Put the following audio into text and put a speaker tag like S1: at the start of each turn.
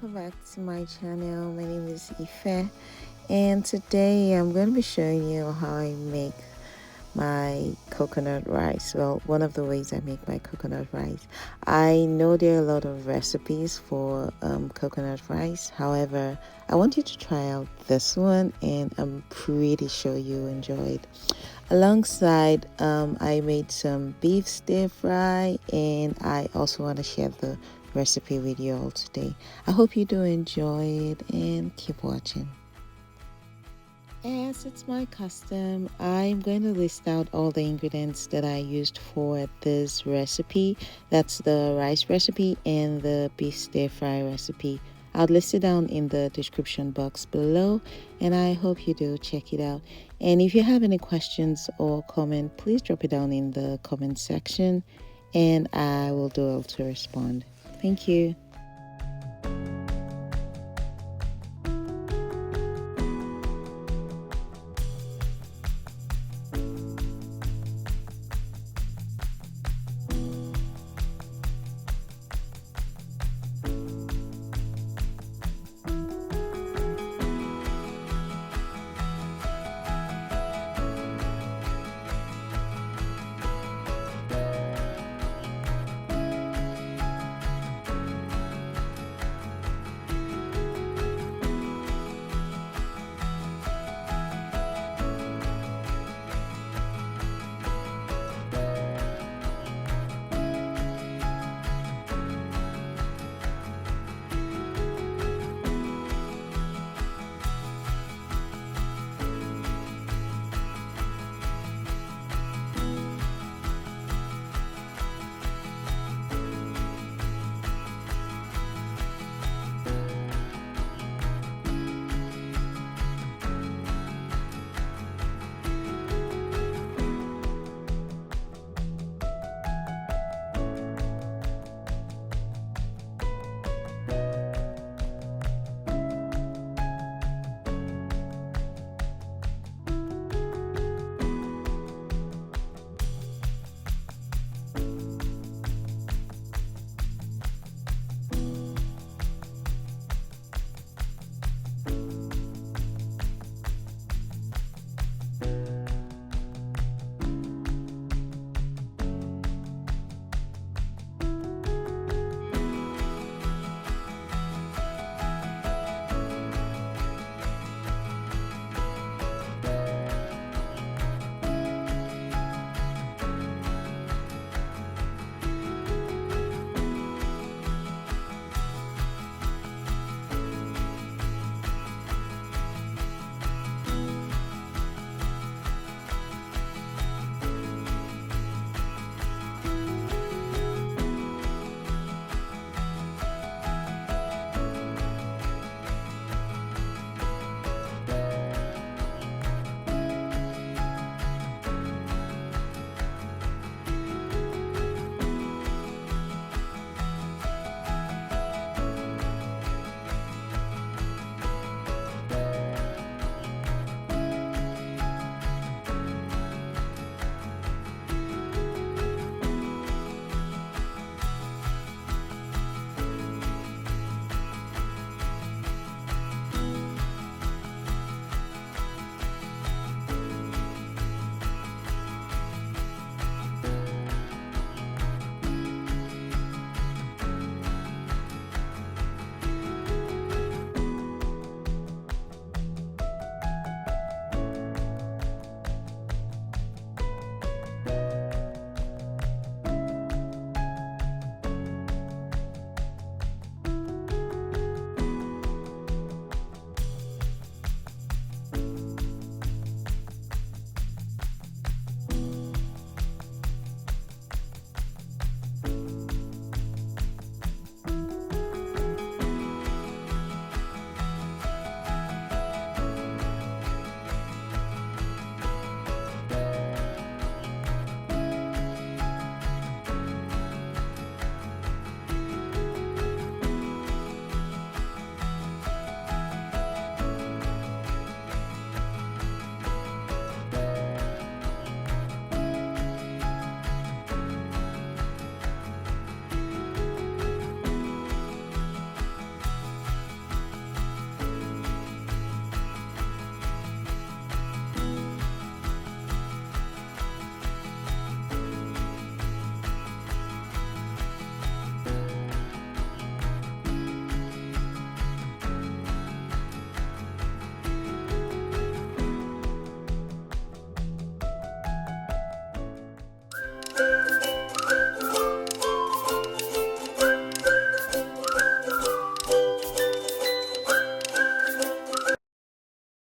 S1: welcome back to my channel. My name is Ife, and today I'm going to be showing you how I make my coconut rice. Well, one of the ways I make my coconut rice. I know there are a lot of recipes for coconut rice. However, I want you to try out this one, and I'm pretty sure you enjoy it. Alongside, I made some beef stir fry, and I also want to share the recipe with you all today. I hope you do enjoy it and keep watching. As it's my custom, I'm going to list out all the ingredients that I used for this recipe. That's the rice recipe and the beef stir fry recipe. I'll list it down in the description box below, and I hope you do check it out. And if you have any questions or comment, please drop it down in the comment section, and I will do it to respond. Thank you.